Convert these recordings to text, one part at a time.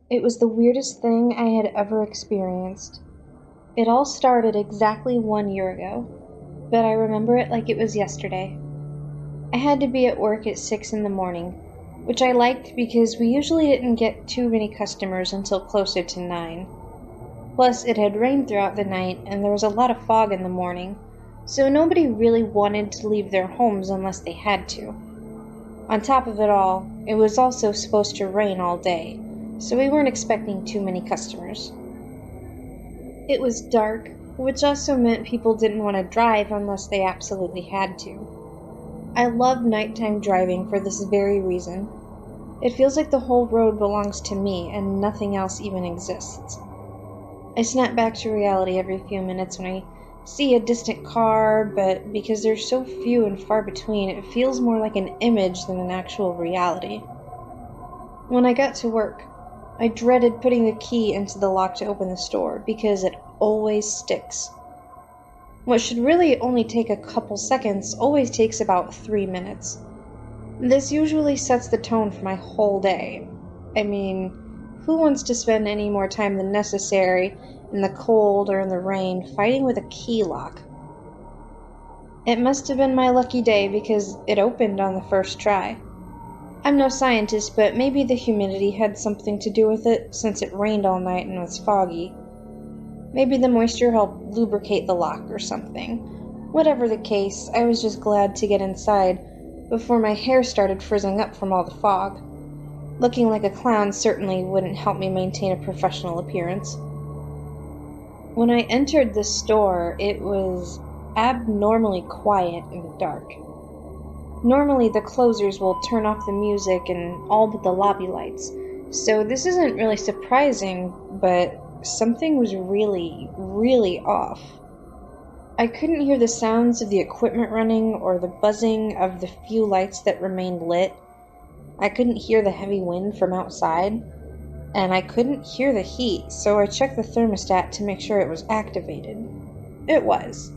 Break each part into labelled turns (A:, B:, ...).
A: It was the weirdest thing I had ever experienced. It all started exactly 1 year ago, but I remember it like it was yesterday. I had to be at work at 6 in the morning, which I liked because we usually didn't get too many customers until closer to 9. Plus, it had rained throughout the night and there was a lot of fog in the morning, so nobody really wanted to leave their homes unless they had to. On top of it all, it was also supposed to rain all day, so we weren't expecting too many customers. It was dark, which also meant people didn't want to drive unless they absolutely had to. I love nighttime driving for this very reason. It feels like the whole road belongs to me and nothing else even exists. I snap back to reality every few minutes when I see a distant car, but because they're so few and far between, it feels more like an image than an actual reality. When I got to work, I dreaded putting the key into the lock to open the store because it always sticks. What should really only take a couple seconds always takes about 3 minutes. This usually sets the tone for my whole day. I mean, who wants to spend any more time than necessary in the cold or in the rain fighting with a key lock? It must have been my lucky day because it opened on the first try. I'm no scientist, but maybe the humidity had something to do with it since it rained all night and was foggy. Maybe the moisture helped lubricate the lock or something. Whatever the case, I was just glad to get inside before my hair started frizzing up from all the fog. Looking like a clown certainly wouldn't help me maintain a professional appearance. When I entered the store, it was abnormally quiet and dark. Normally the closers will turn off the music and all but the lobby lights, so this isn't really surprising, but something was really, really off. I couldn't hear the sounds of the equipment running or the buzzing of the few lights that remained lit. I couldn't hear the heavy wind from outside, and I couldn't hear the heat, so I checked the thermostat to make sure it was activated. It was.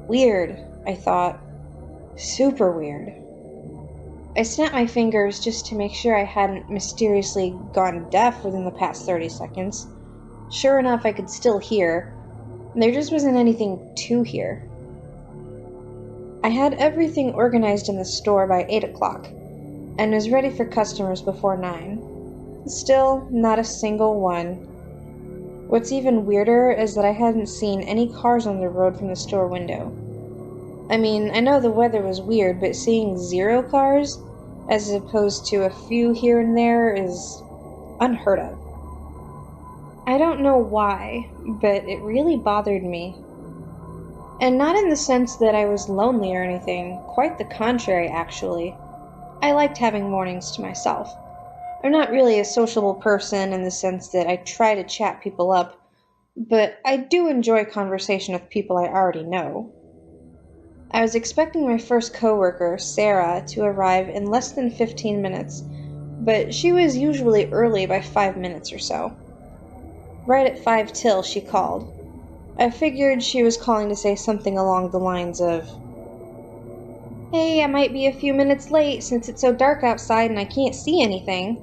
A: Weird, I thought. Super weird. I snapped my fingers just to make sure I hadn't mysteriously gone deaf within the past 30 seconds. Sure enough, I could still hear. There just wasn't anything to hear. I had everything organized in the store by 8 o'clock, and was ready for customers before 9. Still, not a single one. What's even weirder is that I hadn't seen any cars on the road from the store window. I mean, I know the weather was weird, but seeing 0 cars, as opposed to a few here and there, is unheard of. I don't know why, but it really bothered me. And not in the sense that I was lonely or anything, quite the contrary, actually. I liked having mornings to myself. I'm not really a sociable person in the sense that I try to chat people up, but I do enjoy conversation with people I already know. I was expecting my first coworker, Sarah, to arrive in less than 15 minutes, but she was usually early by 5 minutes or so. Right at 5 till, she called. I figured she was calling to say something along the lines of, "Hey, I might be a few minutes late since it's so dark outside and I can't see anything."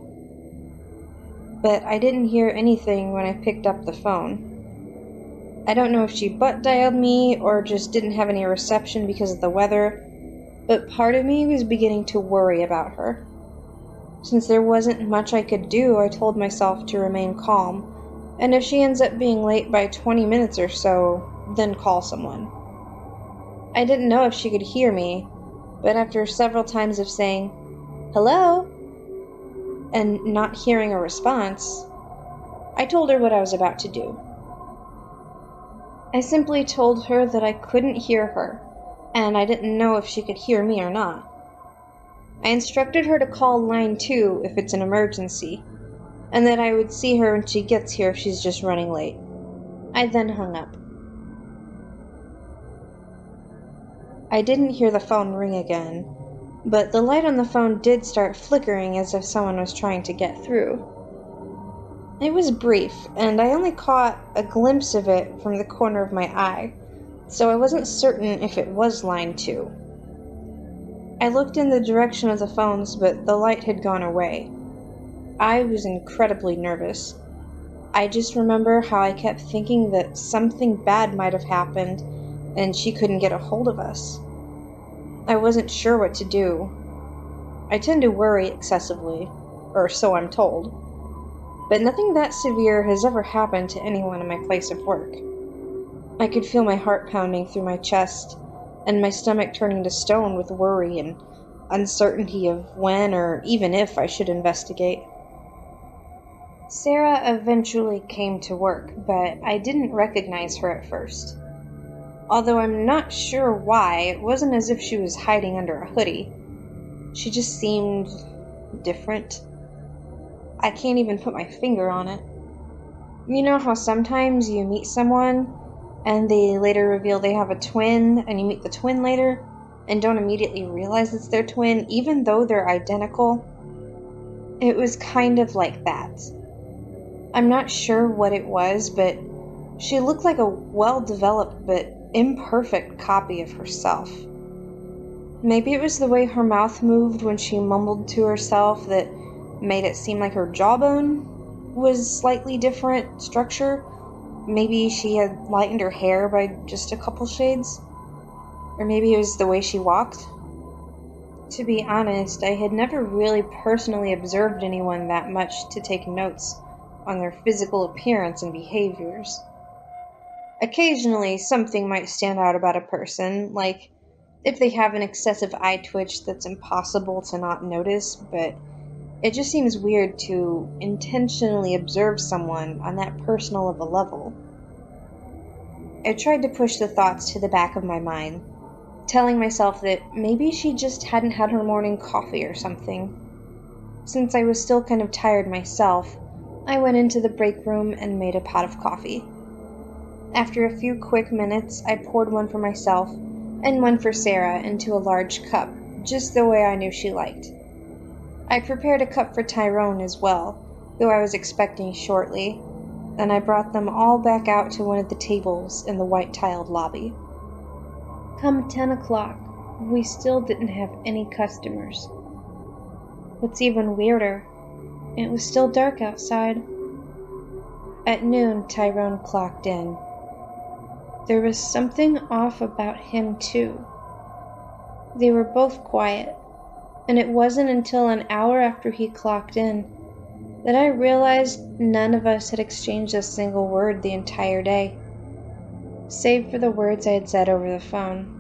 A: But I didn't hear anything when I picked up the phone. I don't know if she butt dialed me or just didn't have any reception because of the weather, but part of me was beginning to worry about her. Since there wasn't much I could do, I told myself to remain calm, and if she ends up being late by 20 minutes or so, then call someone. I didn't know if she could hear me, but after several times of saying, "Hello?" and not hearing a response, I told her what I was about to do. I simply told her that I couldn't hear her, and I didn't know if she could hear me or not. I instructed her to call line 2 if it's an emergency, and that I would see her when she gets here if she's just running late. I then hung up. I didn't hear the phone ring again, but the light on the phone did start flickering as if someone was trying to get through. It was brief, and I only caught a glimpse of it from the corner of my eye, so I wasn't certain if it was line 2. I looked in the direction of the phones, but the light had gone away. I was incredibly nervous. I just remember how I kept thinking that something bad might have happened and she couldn't get a hold of us. I wasn't sure what to do. I tend to worry excessively, or so I'm told, but nothing that severe has ever happened to anyone in my place of work. I could feel my heart pounding through my chest, and my stomach turning to stone with worry and uncertainty of when or even if I should investigate. Sarah eventually came to work, but I didn't recognize her at first. Although I'm not sure why, it wasn't as if she was hiding under a hoodie. She just seemed different. I can't even put my finger on it. You know how sometimes you meet someone and they later reveal they have a twin, and you meet the twin later and don't immediately realize it's their twin, even though they're identical? It was kind of like that. I'm not sure what it was, but she looked like a well-developed but imperfect copy of herself. Maybe it was the way her mouth moved when she mumbled to herself that made it seem like her jawbone was slightly different structure. Maybe she had lightened her hair by just a couple shades. Or maybe it was the way she walked. To be honest, I had never really personally observed anyone that much to take notes on their physical appearance and behaviors. Occasionally, something might stand out about a person, like if they have an excessive eye twitch that's impossible to not notice, but it just seems weird to intentionally observe someone on that personal of a level. I tried to push the thoughts to the back of my mind, telling myself that maybe she just hadn't had her morning coffee or something. Since I was still kind of tired myself, I went into the break room and made a pot of coffee. After a few quick minutes, I poured one for myself and one for Sarah into a large cup, just the way I knew she liked. I prepared a cup for Tyrone as well, who I was expecting shortly, and I brought them all back out to one of the tables in the white-tiled lobby. Come 10 o'clock, we still didn't have any customers. What's even weirder, it was still dark outside. At noon, Tyrone clocked in. There was something off about him, too. They were both quiet, and it wasn't until an hour after he clocked in that I realized none of us had exchanged a single word the entire day, save for the words I had said over the phone.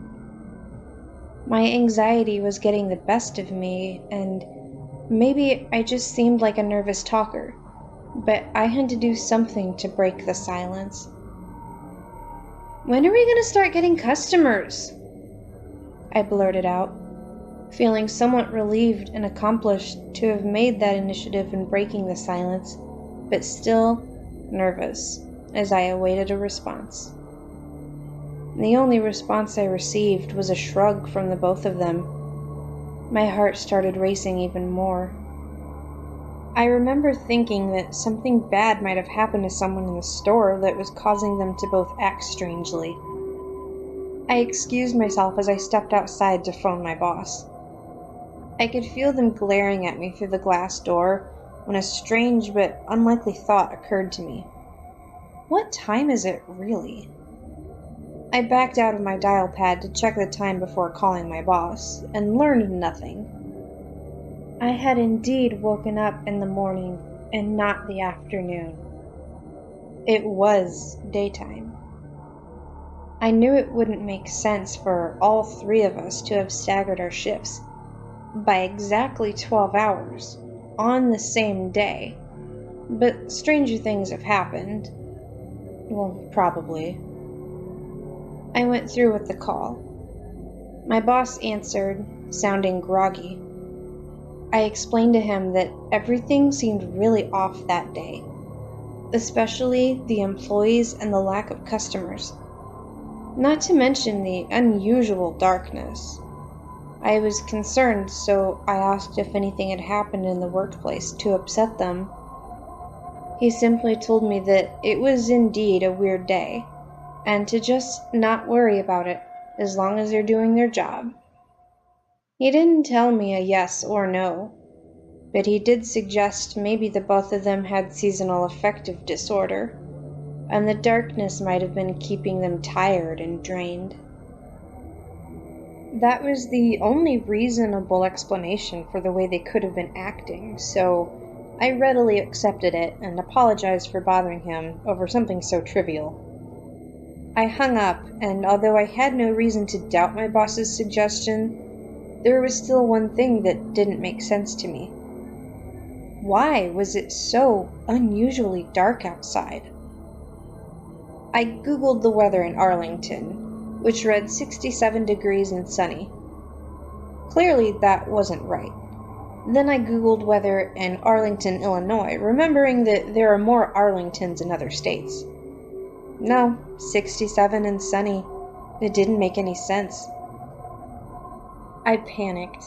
A: My anxiety was getting the best of me, and maybe I just seemed like a nervous talker, but I had to do something to break the silence. When are we going to start getting customers? I blurted out, feeling somewhat relieved and accomplished to have made that initiative in breaking the silence, but still nervous as I awaited a response. The only response I received was a shrug from the both of them. My heart started racing even more. I remember thinking that something bad might have happened to someone in the store that was causing them to both act strangely. I excused myself as I stepped outside to phone my boss. I could feel them glaring at me through the glass door when a strange but unlikely thought occurred to me. What time is it, really? I backed out of my dial pad to check the time before calling my boss, and learned nothing. I had indeed woken up in the morning and not the afternoon. It was daytime. I knew it wouldn't make sense for all three of us to have staggered our shifts by exactly 12 hours on the same day, but stranger things have happened. Well, probably. I went through with the call. My boss answered, sounding groggy. I explained to him that everything seemed really off that day, especially the employees and the lack of customers, not to mention the unusual darkness. I was concerned, so I asked if anything had happened in the workplace to upset them. He simply told me that it was indeed a weird day, and to just not worry about it as long as they're doing their job. He didn't tell me a yes or no. but he did suggest maybe the both of them had seasonal affective disorder, and the darkness might have been keeping them tired and drained. That was the only reasonable explanation for the way they could have been acting, so I readily accepted it and apologized for bothering him over something so trivial. I hung up, and although I had no reason to doubt my boss's suggestion, there was still one thing that didn't make sense to me. Why was it so unusually dark outside? I Googled the weather in Arlington, which read 67 degrees and sunny. Clearly that wasn't right. Then I Googled weather in Arlington, Illinois, remembering that there are more Arlingtons in other states. No, 67 and sunny. It didn't make any sense. I panicked.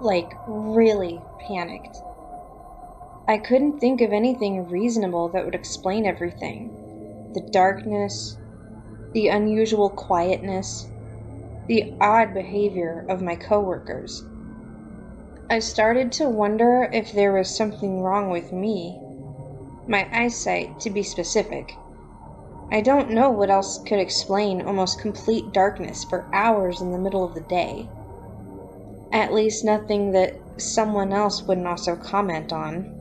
A: Like, really panicked. I couldn't think of anything reasonable that would explain everything. The darkness, the unusual quietness, the odd behavior of my coworkers. I started to wonder if there was something wrong with me. My eyesight, to be specific. I don't know what else could explain almost complete darkness for hours in the middle of the day. At least nothing that someone else wouldn't also comment on.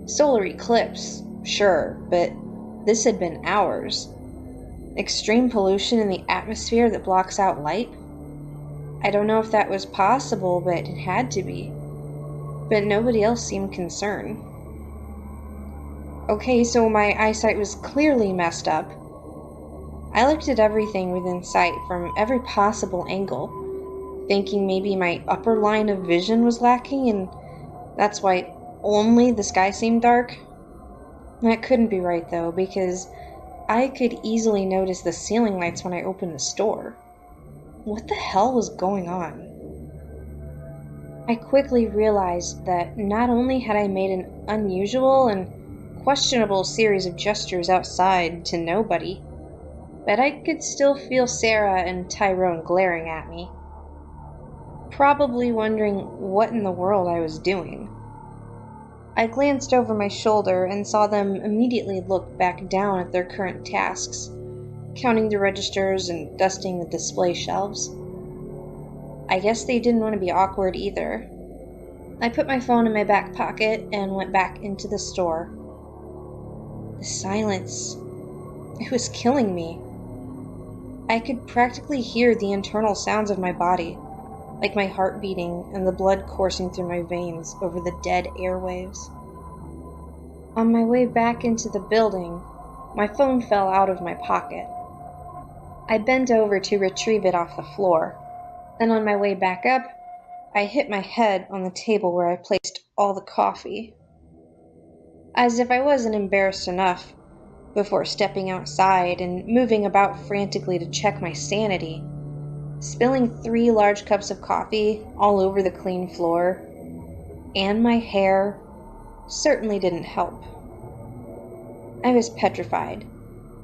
A: Solar eclipse, sure, but this had been hours. Extreme pollution in the atmosphere that blocks out light? I don't know if that was possible, but it had to be. But nobody else seemed concerned. Okay, so my eyesight was clearly messed up. I looked at everything within sight from every possible angle, thinking maybe my upper line of vision was lacking, and that's why only the sky seemed dark. That couldn't be right, though, because I could easily notice the ceiling lights when I opened the store. What the hell was going on? I quickly realized that not only had I made an unusual and questionable series of gestures outside to nobody, but I could still feel Sarah and Tyrone glaring at me, probably wondering what in the world I was doing. I glanced over my shoulder and saw them immediately look back down at their current tasks, counting the registers and dusting the display shelves. I guess they didn't want to be awkward either. I put my phone in my back pocket and went back into the store. The silence. It was killing me. I could practically hear the internal sounds of my body, like my heart beating and the blood coursing through my veins over the dead airwaves. On my way back into the building, my phone fell out of my pocket. I bent over to retrieve it off the floor, and on my way back up, I hit my head on the table where I placed all the coffee. As if I wasn't embarrassed enough, before stepping outside and moving about frantically to check my sanity, spilling 3 large cups of coffee all over the clean floor, and my hair, certainly didn't help. I was petrified,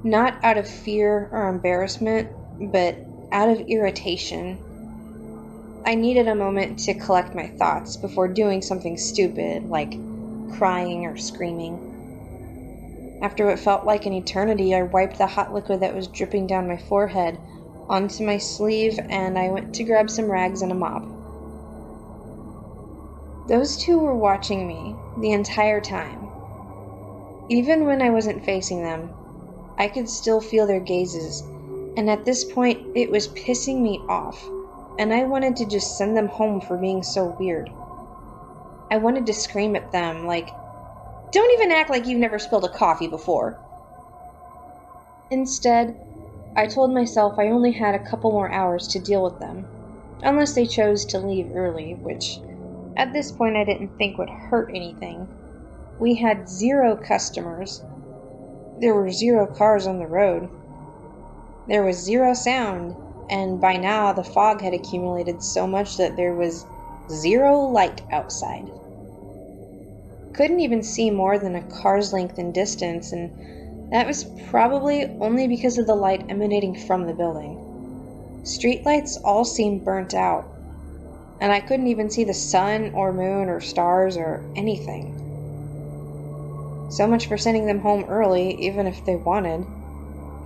A: not out of fear or embarrassment, but out of irritation. I needed a moment to collect my thoughts before doing something stupid, like crying or screaming. After what felt like an eternity, I wiped the hot liquid that was dripping down my forehead onto my sleeve, and I went to grab some rags and a mop. Those two were watching me the entire time. Even when I wasn't facing them, I could still feel their gazes, and at this point, it was pissing me off, and I wanted to just send them home for being so weird. I wanted to scream at them, like, "Don't even act like you've never spilled a coffee before." Instead, I told myself I only had a couple more hours to deal with them, unless they chose to leave early, which at this point I didn't think would hurt anything. We had 0 customers. There were 0 cars on the road. There was 0 sound, and by now the fog had accumulated so much that there was 0 light outside. Couldn't even see more than a car's length in distance, and that was probably only because of the light emanating from the building. Streetlights all seemed burnt out, and I couldn't even see the sun or moon or stars or anything. So much for sending them home early, even if they wanted.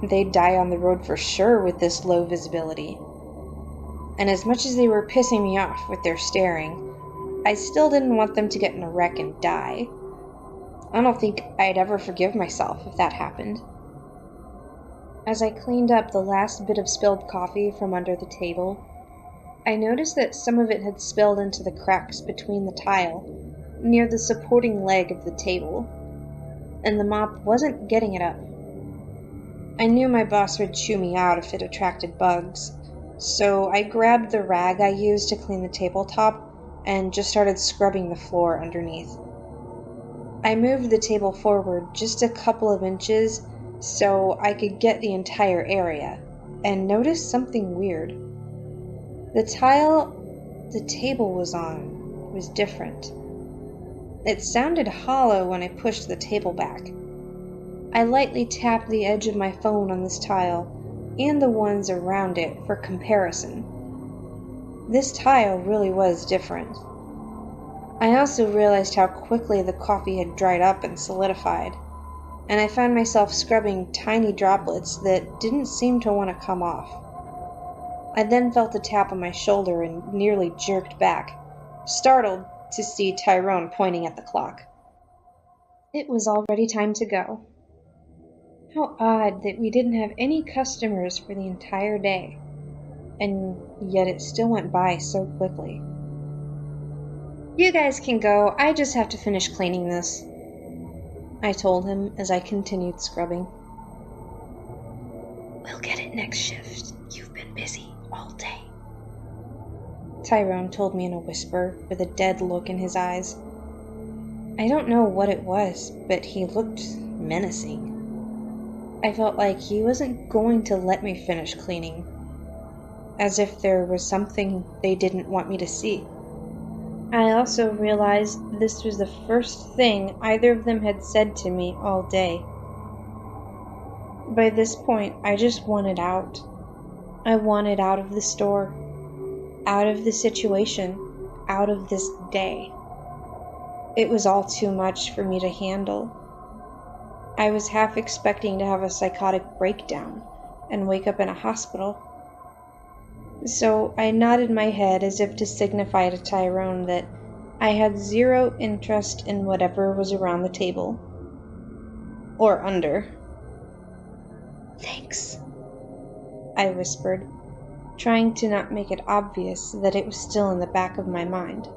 A: They'd die on the road for sure with this low visibility. And as much as they were pissing me off with their staring, I still didn't want them to get in a wreck and die. I don't think I'd ever forgive myself if that happened. As I cleaned up the last bit of spilled coffee from under the table, I noticed that some of it had spilled into the cracks between the tile, near the supporting leg of the table, and the mop wasn't getting it up. I knew my boss would chew me out if it attracted bugs, so I grabbed the rag I used to clean the tabletop and just started scrubbing the floor underneath. I moved the table forward just a couple of inches so I could get the entire area, and noticed something weird. The tile the table was on was different. It sounded hollow when I pushed the table back. I lightly tapped the edge of my phone on this tile and the ones around it for comparison. This tile really was different. I also realized how quickly the coffee had dried up and solidified, and I found myself scrubbing tiny droplets that didn't seem to want to come off. I then felt a tap on my shoulder and nearly jerked back, startled to see Tyrone pointing at the clock. It was already time to go. How odd that we didn't have any customers for the entire day, and yet it still went by so quickly. "You guys can go, I just have to finish cleaning this," I told him as I continued scrubbing. "We'll get it next shift. You've been busy all day," Tyrone told me in a whisper with a dead look in his eyes. I don't know what it was, but he looked menacing. I felt like he wasn't going to let me finish cleaning, as if there was something they didn't want me to see. I also realized this was the first thing either of them had said to me all day. By this point, I just wanted out. I wanted out of the store, out of the situation, out of this day. It was all too much for me to handle. I was half expecting to have a psychotic breakdown and wake up in a hospital. So I nodded my head as if to signify to Tyrone that I had zero interest in whatever was around the table. Or under. "Thanks," I whispered, trying to not make it obvious that it was still in the back of my mind.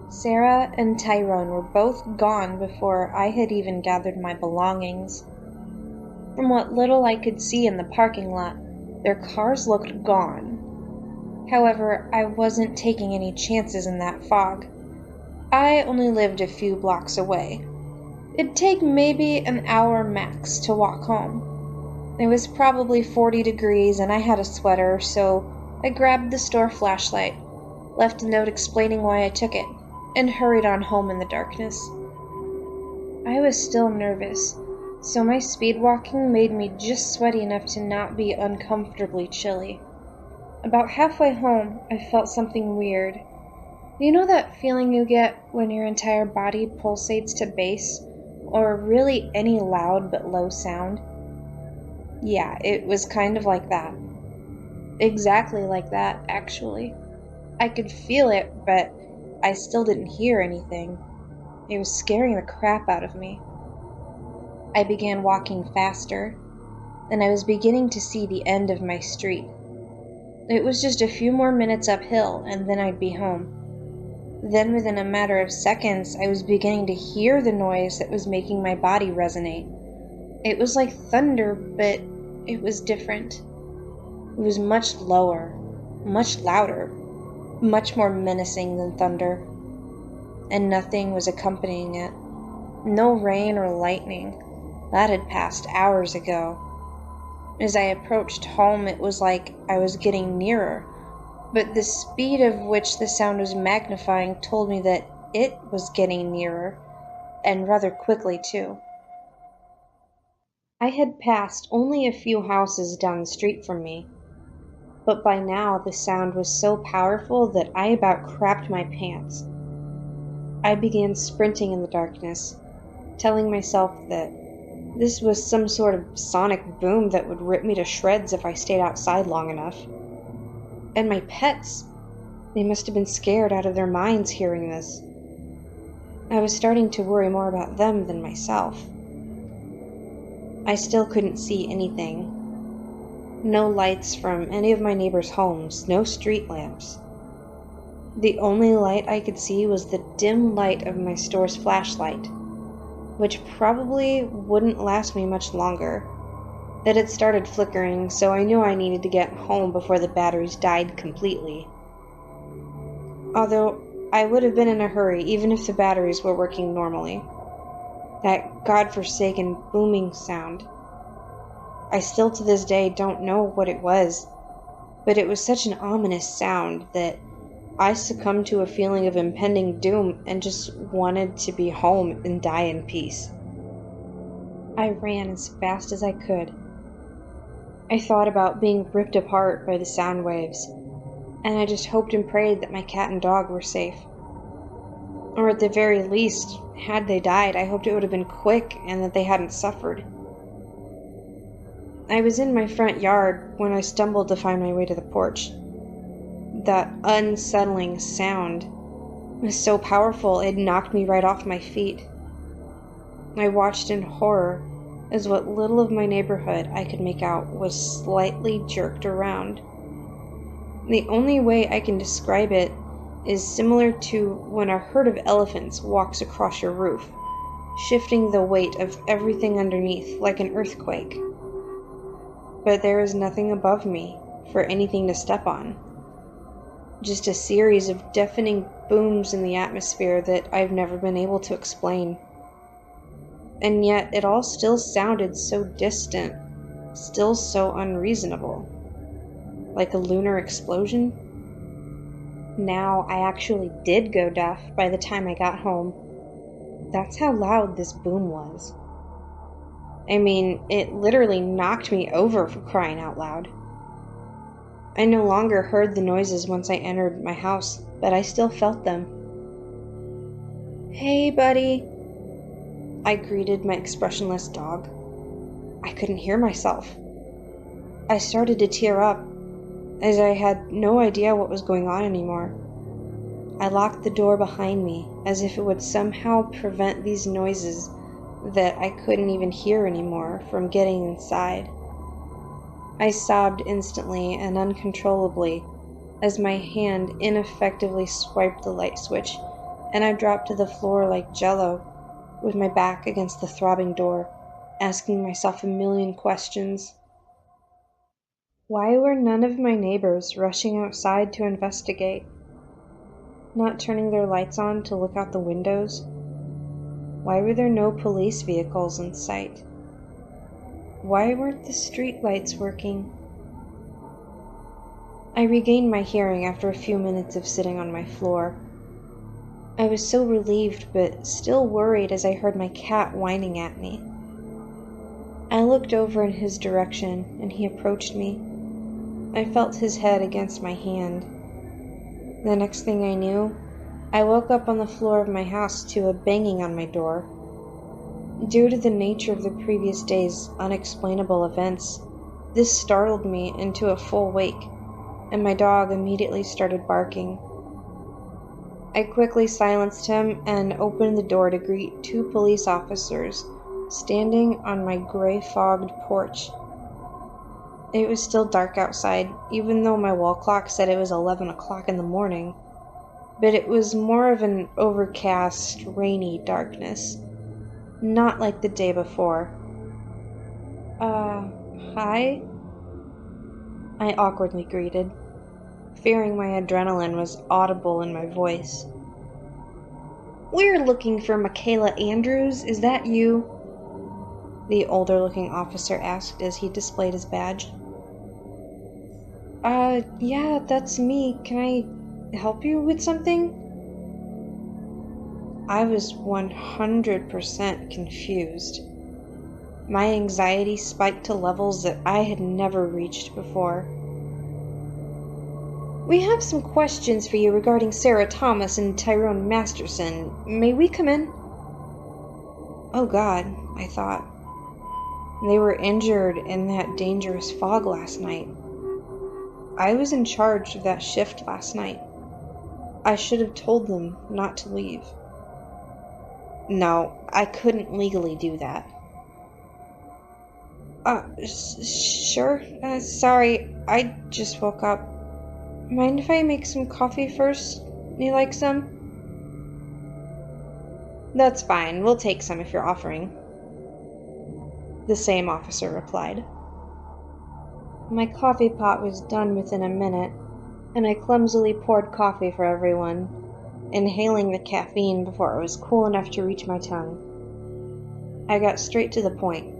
A: Sarah and Tyrone were both gone before I had even gathered my belongings. From what little I could see in the parking lot, their cars looked gone. However, I wasn't taking any chances in that fog. I only lived a few blocks away. It'd take maybe an hour max to walk home. It was probably 40 degrees and I had a sweater, so I grabbed the store flashlight, left a note explaining why I took it, and hurried on home in the darkness. I was still nervous, so my speed walking made me just sweaty enough to not be uncomfortably chilly. About halfway home, I felt something weird. You know that feeling you get when your entire body pulsates to bass, or really any loud but low sound? Yeah, it was kind of like that. Exactly like that, actually. I could feel it, but I still didn't hear anything. It was scaring the crap out of me. I began walking faster, and I was beginning to see the end of my street. It was just a few more minutes uphill, and then I'd be home. Then within a matter of seconds, I was beginning to hear the noise that was making my body resonate. It was like thunder, but it was different. It was much lower, much louder, much more menacing than thunder. And nothing was accompanying it. No rain or lightning. That had passed hours ago. As I approached home, it was like I was getting nearer, but the speed of which the sound was magnifying told me that it was getting nearer, and rather quickly too. I had passed only a few houses down the street from me. but by now the sound was so powerful that I about crapped my pants. I began sprinting in the darkness, telling myself that this was some sort of sonic boom that would rip me to shreds if I stayed outside long enough. And my pets, they must have been scared out of their minds hearing this. I was starting to worry more about them than myself. I still couldn't see anything. No lights from any of my neighbors' homes, no street lamps. The only light I could see was the dim light of my store's flashlight, which probably wouldn't last me much longer. It had started flickering, so I knew I needed to get home before the batteries died completely. Although I would have been in a hurry even if the batteries were working normally. That godforsaken booming sound. I still to this day don't know what it was, but it was such an ominous sound that I succumbed to a feeling of impending doom and just wanted to be home and die in peace. I ran as fast as I could. I thought about being ripped apart by the sound waves, and I just hoped and prayed that my cat and dog were safe. Or at the very least, had they died, I hoped it would have been quick and that they hadn't suffered. I was in my front yard when I stumbled to find my way to the porch. That unsettling sound was so powerful it knocked me right off my feet. I watched in horror as what little of my neighborhood I could make out was slightly jerked around. The only way I can describe it is similar to when a herd of elephants walks across your roof, shifting the weight of everything underneath like an earthquake. But there is nothing above me for anything to step on. Just a series of deafening booms in the atmosphere that I've never been able to explain. And yet it all still sounded so distant, still so unreasonable. Like a lunar explosion? Now I actually did go deaf by the time I got home. That's how loud this boom was. I mean, it literally knocked me over for crying out loud. I no longer heard the noises once I entered my house, but I still felt them. "Hey, buddy," I greeted my expressionless dog. I couldn't hear myself. I started to tear up, as I had no idea what was going on anymore. I locked the door behind me, as if it would somehow prevent these noises that I couldn't even hear anymore from getting inside. I sobbed instantly and uncontrollably as my hand ineffectively swiped the light switch, and I dropped to the floor like jello, with my back against the throbbing door, asking myself a million questions. Why were none of my neighbors rushing outside to investigate? Not turning their lights on to look out the windows? Why were there no police vehicles in sight? Why weren't the street lights working? I regained my hearing after a few minutes of sitting on my floor. I was so relieved but still worried as I heard my cat whining at me. I looked over in his direction and he approached me. I felt his head against my hand. The next thing I knew, I woke up on the floor of my house to a banging on my door. Due to the nature of the previous day's unexplainable events, this startled me into a full wake, and my dog immediately started barking. I quickly silenced him and opened the door to greet two police officers standing on my gray-fogged porch. It was still dark outside, even though my wall clock said it was 11 o'clock in the morning, but it was more of an overcast, rainy darkness, not like the day before. Hi?" I awkwardly greeted, fearing my adrenaline was audible in my voice. "We're looking for Mikayla Andrews, is that you?" the older-looking officer asked as he displayed his badge. Yeah, that's me. Can I help you with something?" I was 100% confused. My anxiety spiked to levels that I had never reached before. We have some questions for you regarding Sarah Thomas and Tyrone Masterson. May we come in? Oh God, I thought. They were injured in that dangerous fog last night. I was in charge of that shift last night. I should have told them not to leave. No, I couldn't legally do that. Sure. Sorry, I just woke up. Mind if I make some coffee first? You like some? That's fine. We'll take some if you're offering. The same officer replied. My coffee pot was done within a minute, and I clumsily poured coffee for everyone, inhaling the caffeine before it was cool enough to reach my tongue. I got straight to the point.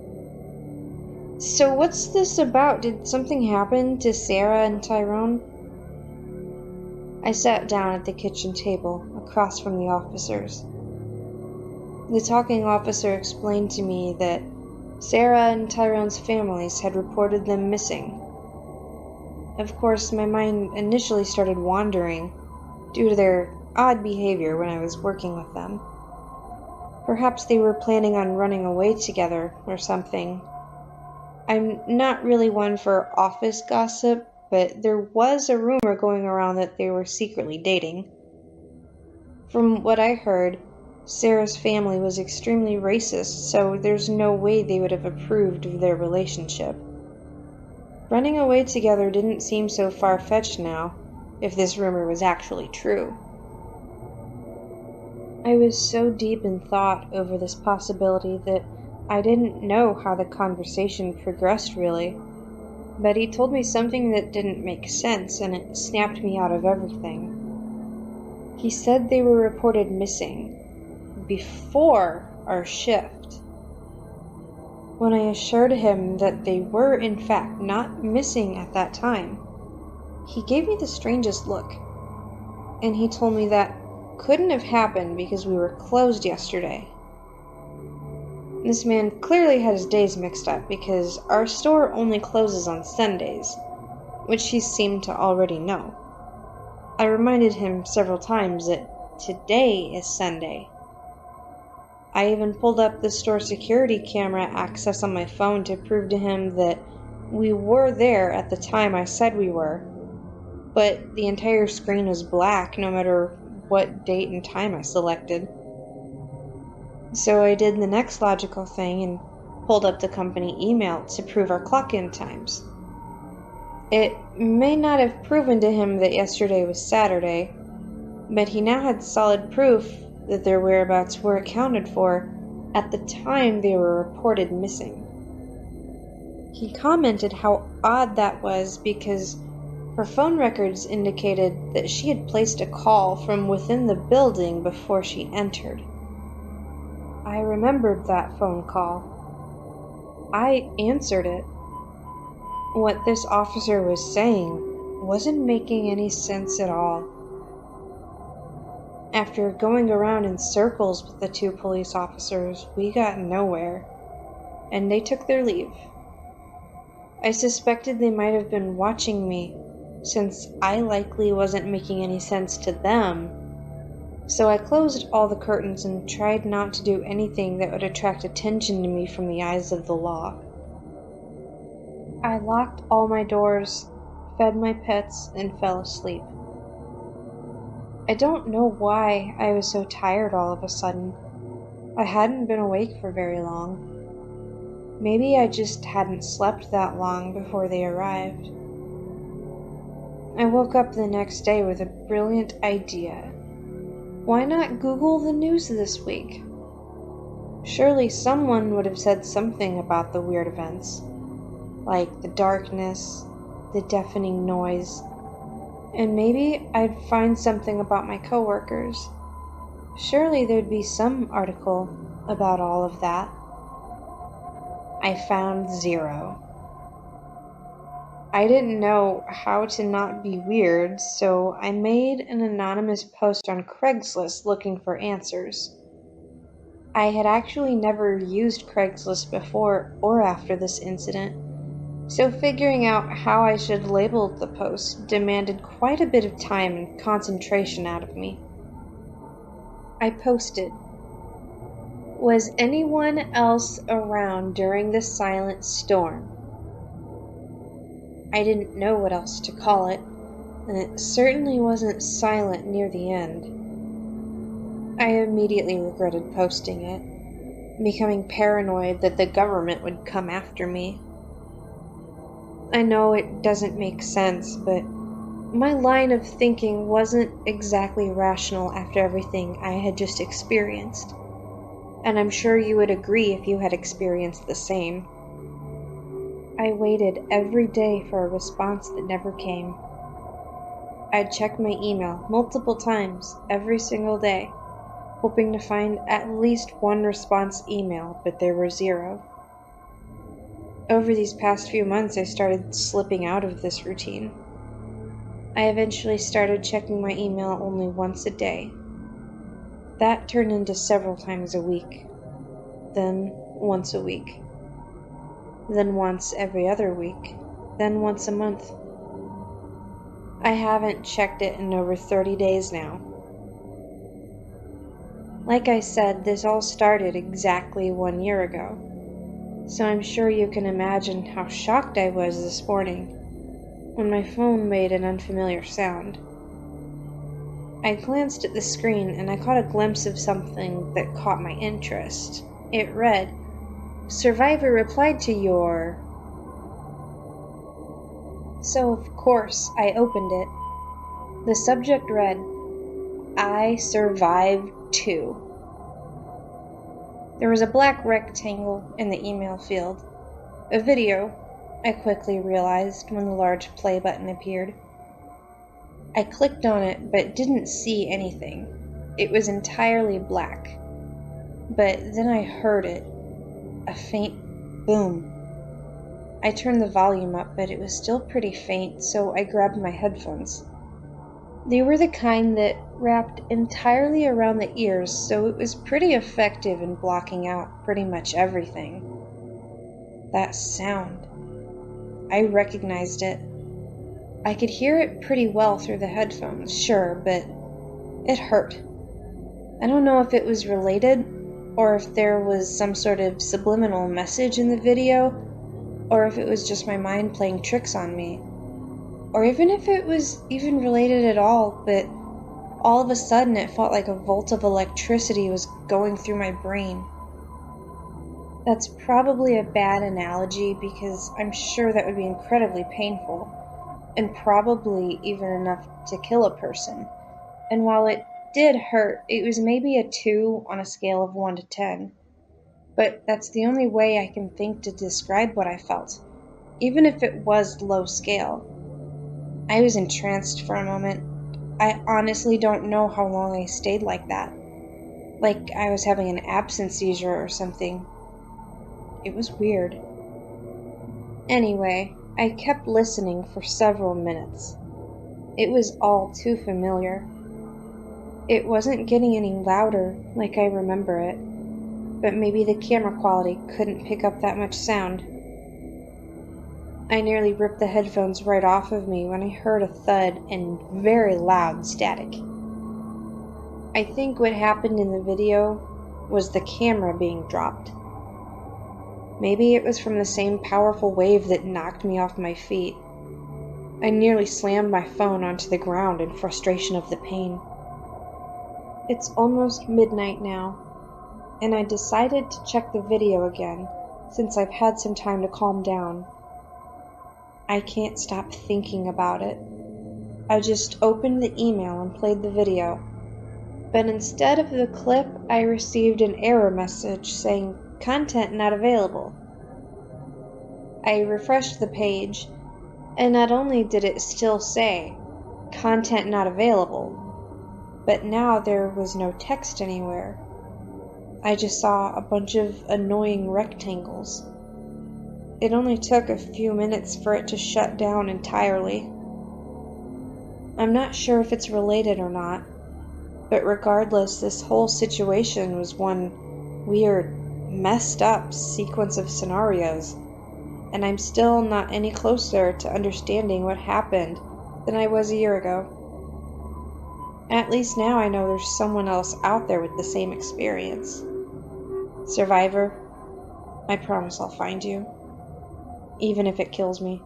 A: So what's this about? Did something happen to Sarah and Tyrone? I sat down at the kitchen table, across from the officers. The talking officer explained to me that Sarah and Tyrone's families had reported them missing. Of course, my mind initially started wandering due to their odd behavior when I was working with them. Perhaps they were planning on running away together or something. I'm not really one for office gossip, but there was a rumor going around that they were secretly dating. From what I heard, Sarah's family was extremely racist, so there's no way they would have approved of their relationship. Running away together didn't seem so far-fetched now, if this rumor was actually true. I was so deep in thought over this possibility that I didn't know how the conversation progressed really, but he told me something that didn't make sense and it snapped me out of everything. He said they were reported missing before our shift. When I assured him that they were in fact not missing at that time, he gave me the strangest look, and he told me that couldn't have happened because we were closed yesterday. This man clearly had his days mixed up because our store only closes on Sundays, which he seemed to already know. I reminded him several times that today is Sunday. I even pulled up the store security camera access on my phone to prove to him that we were there at the time I said we were, but the entire screen was black no matter what date and time I selected. So I did the next logical thing and pulled up the company email to prove our clock-in times. It may not have proven to him that yesterday was Saturday, but he now had solid proof that their whereabouts were accounted for at the time they were reported missing. He commented how odd that was because her phone records indicated that she had placed a call from within the building before she entered. I remembered that phone call. I answered it. What this officer was saying wasn't making any sense at all. After going around in circles with the two police officers, we got nowhere, and they took their leave. I suspected they might have been watching me, since I likely wasn't making any sense to them, so I closed all the curtains and tried not to do anything that would attract attention to me from the eyes of the law. I locked all my doors, fed my pets, and fell asleep. I don't know why I was so tired all of a sudden. I hadn't been awake for very long. Maybe I just hadn't slept that long before they arrived. I woke up the next day with a brilliant idea. Why not Google the news this week? Surely someone would have said something about the weird events, like the darkness, the deafening noise, and maybe I'd find something about my coworkers. Surely there'd be some article about all of that. I found zero. I didn't know how to not be weird, so I made an anonymous post on Craigslist looking for answers. I had actually never used Craigslist before or after this incident, So figuring out how I should label the post demanded quite a bit of time and concentration out of me. I posted, "Was anyone else around during the silent storm?" I didn't know what else to call it, and it certainly wasn't silent near the end. I immediately regretted posting it, becoming paranoid that the government would come after me. I know it doesn't make sense, but my line of thinking wasn't exactly rational after everything I had just experienced, and I'm sure you would agree if you had experienced the same. I waited every day for a response that never came. I'd check my email multiple times every single day, hoping to find at least one response email, but there were zero. Over these past few months, I started slipping out of this routine. I eventually started checking my email only once a day. That turned into several times a week, then once a week, then once every other week, then once a month. I haven't checked it in over 30 days now. Like I said, this all started exactly 1 year ago, so I'm sure you can imagine how shocked I was this morning when my phone made an unfamiliar sound. I glanced at the screen and I caught a glimpse of something that caught my interest. It read, "Survivor replied to your..." So of course I opened it. The subject read, "I survived too." There was a black rectangle in the email field. A video, I quickly realized when the large play button appeared. I clicked on it but didn't see anything. It was entirely black. But then I heard it. A faint boom. I turned the volume up, but it was still pretty faint, so I grabbed my headphones. They were the kind that wrapped entirely around the ears, so it was pretty effective in blocking out pretty much everything. That sound. I recognized it. I could hear it pretty well through the headphones, sure, but it hurt. I don't know if it was related, or if there was some sort of subliminal message in the video, or if it was just my mind playing tricks on me, or even if it was even related at all, but all of a sudden it felt like a volt of electricity was going through my brain. That's probably a bad analogy because I'm sure that would be incredibly painful, and probably even enough to kill a person. And while it did hurt, it was maybe a 2 on a scale of 1 to 10. But that's the only way I can think to describe what I felt, even if it was low scale. I was entranced for a moment. I honestly don't know how long I stayed like that. Like I was having an absence seizure or something. It was weird. Anyway, I kept listening for several minutes. It was all too familiar. It wasn't getting any louder like I remember it, but maybe the camera quality couldn't pick up that much sound. I nearly ripped the headphones right off of me when I heard a thud and very loud static. I think what happened in the video was the camera being dropped. Maybe it was from the same powerful wave that knocked me off my feet. I nearly slammed my phone onto the ground in frustration of the pain. It's almost midnight now, and I decided to check the video again since I've had some time to calm down. I can't stop thinking about it. I just opened the email and played the video, but instead of the clip, I received an error message saying content not available. I refreshed the page, and not only did it still say content not available, but now there was no text anywhere. I just saw a bunch of annoying rectangles. It only took a few minutes for it to shut down entirely. I'm not sure if it's related or not, but regardless, this whole situation was one weird, messed up sequence of scenarios. and I'm still not any closer to understanding what happened than I was a year ago. At least now I know there's someone else out there with the same experience. Survivor, I promise I'll find you, even if it kills me.